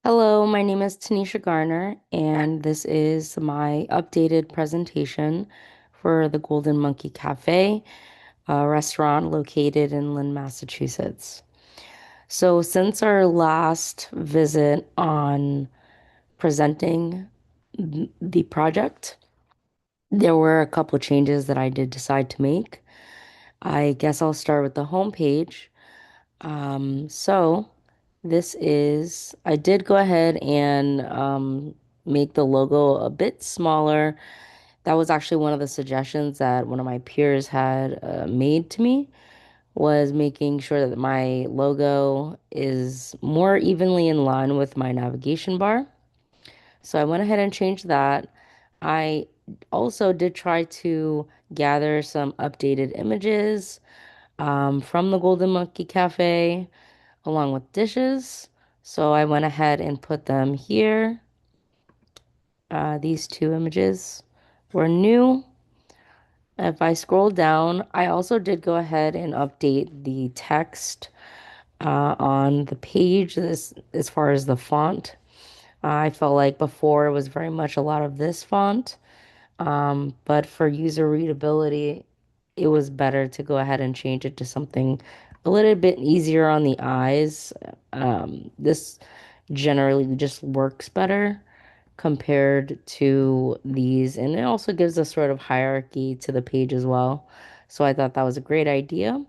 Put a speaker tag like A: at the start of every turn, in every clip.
A: Hello, my name is Tanisha Garner, and this is my updated presentation for the Golden Monkey Cafe, a restaurant located in Lynn, Massachusetts. So, since our last visit on presenting the project, there were a couple changes that I did decide to make. I guess I'll start with the homepage. So I did go ahead and make the logo a bit smaller. That was actually one of the suggestions that one of my peers had made to me, was making sure that my logo is more evenly in line with my navigation bar. So I went ahead and changed that. I also did try to gather some updated images from the Golden Monkey Cafe along with dishes. So I went ahead and put them here. These two images were new. If I scroll down, I also did go ahead and update the text on the page as far as the font. I felt like before it was very much a lot of this font, but for user readability, it was better to go ahead and change it to something a little bit easier on the eyes. This generally just works better compared to these, and it also gives a sort of hierarchy to the page as well. So I thought that was a great idea.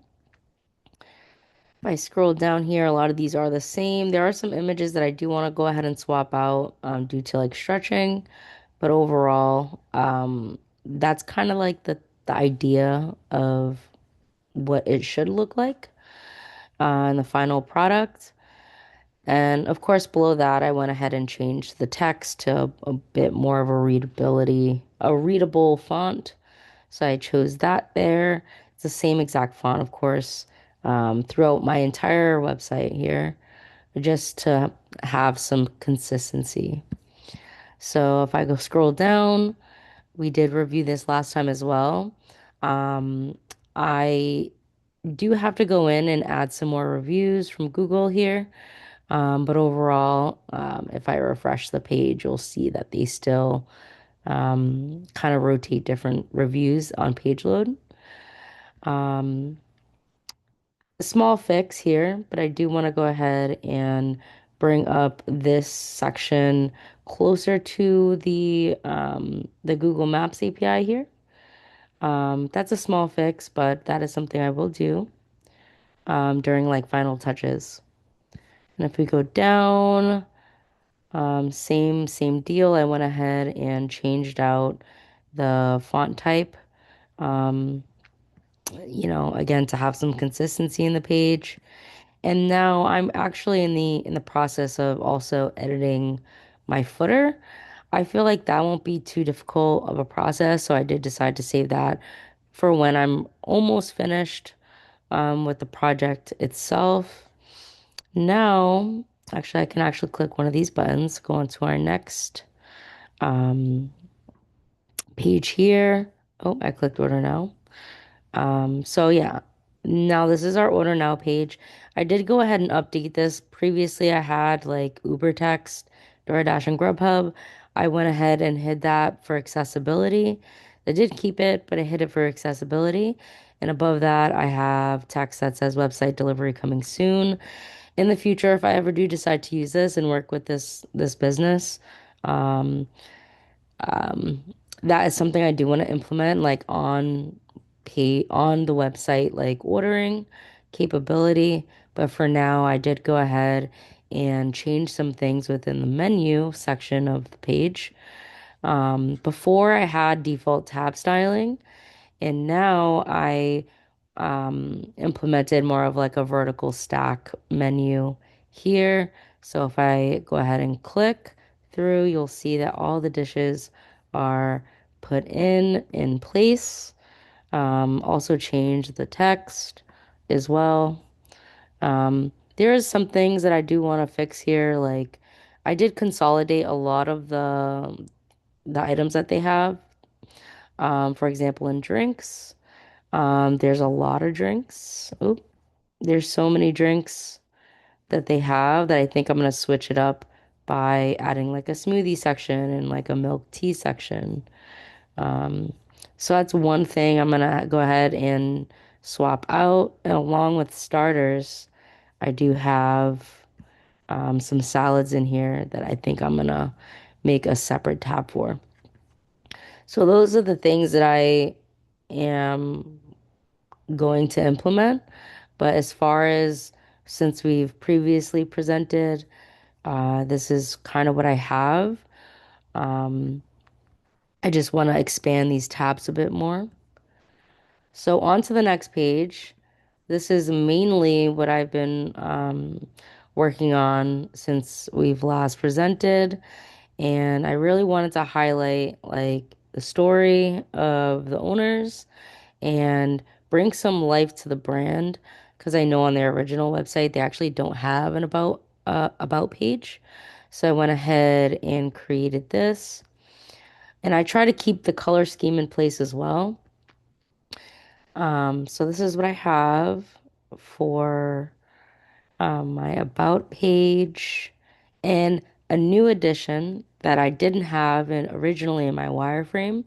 A: If I scroll down here, a lot of these are the same. There are some images that I do want to go ahead and swap out due to like stretching, but overall, that's kind of like the idea of what it should look like in the final product. And of course, below that, I went ahead and changed the text to a bit more of a readable font. So I chose that there. It's the same exact font, of course, throughout my entire website here, just to have some consistency. So if I go scroll down, we did review this last time as well. Um, I do have to go in and add some more reviews from Google here. But overall, if I refresh the page, you'll see that they still kind of rotate different reviews on page load. Um, a small fix here, but I do want to go ahead and bring up this section closer to the Google Maps API here. That's a small fix, but that is something I will do during like final touches. And if we go down, same deal. I went ahead and changed out the font type. Um, again to have some consistency in the page. And now I'm actually in the process of also editing my footer. I feel like that won't be too difficult of a process, so I did decide to save that for when I'm almost finished with the project itself. Now, actually, I can actually click one of these buttons, go on to our next um, page here. Oh, I clicked order now. So yeah, now this is our order now page. I did go ahead and update this. Previously, I had like Uber Text, DoorDash, and Grubhub. I went ahead and hid that for accessibility. I did keep it, but I hid it for accessibility. And above that, I have text that says website delivery coming soon. In the future, if I ever do decide to use this and work with this business, um, um, that is something I do want to implement, like on the website, like ordering capability. But for now, I did go ahead and change some things within the menu section of the page. Before I had default tab styling, and now I implemented more of like a vertical stack menu here. So if I go ahead and click through, you'll see that all the dishes are put in place. Also change the text as well. There is some things that I do want to fix here. Like I did consolidate a lot of the items that they have. For example, in drinks. There's a lot of drinks. Oop, there's so many drinks that they have that I think I'm gonna switch it up by adding like a smoothie section and like a milk tea section. Um, so that's one thing I'm gonna go ahead and swap out. And along with starters, I do have some salads in here that I think I'm gonna make a separate tab for. So those are the things that I am going to implement. But as far as since we've previously presented, this is kind of what I have. Um, I just want to expand these tabs a bit more. So on to the next page. This is mainly what I've been working on since we've last presented. And I really wanted to highlight like the story of the owners and bring some life to the brand because I know on their original website they actually don't have an about page. So I went ahead and created this. And I try to keep the color scheme in place as well. So this is what I have for my about page and a new addition that I didn't have originally in my wireframe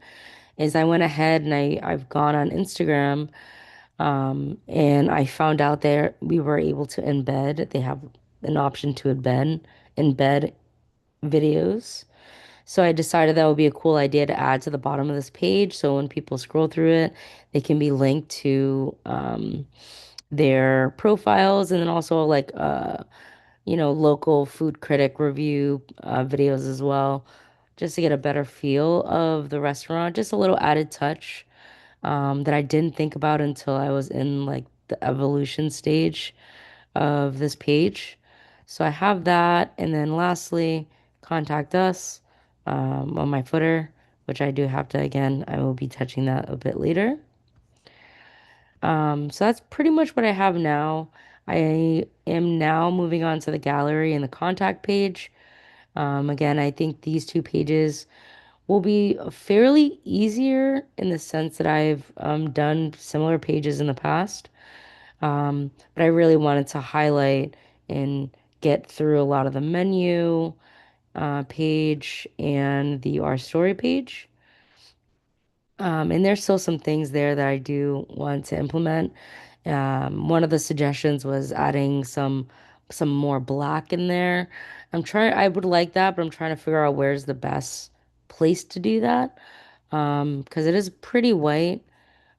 A: is I went ahead and I've gone on Instagram and I found out there we were able to embed. They have an option to embed videos. So I decided that would be a cool idea to add to the bottom of this page. So when people scroll through it, they can be linked to their profiles and then also like local food critic review videos as well, just to get a better feel of the restaurant. Just a little added touch that I didn't think about until I was in like the evolution stage of this page. So I have that. And then lastly, contact us on my footer, which I do have to, again, I will be touching that a bit later. So that's pretty much what I have now. I am now moving on to the gallery and the contact page. Again, I think these two pages will be fairly easier in the sense that I've done similar pages in the past. But I really wanted to highlight and get through a lot of the menu page and the Our Story page. And there's still some things there that I do want to implement. One of the suggestions was adding some more black in there. I would like that, but I'm trying to figure out where's the best place to do that. Because it is pretty white.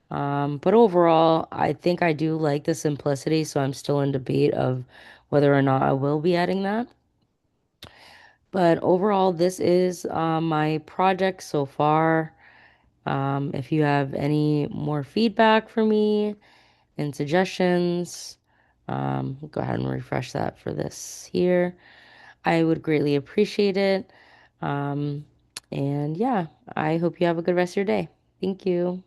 A: But overall, I think I do like the simplicity, so I'm still in debate of whether or not I will be adding that. But overall, this is my project so far. If you have any more feedback for me and suggestions, go ahead and refresh that for this here. I would greatly appreciate it. Um, and yeah, I hope you have a good rest of your day. Thank you.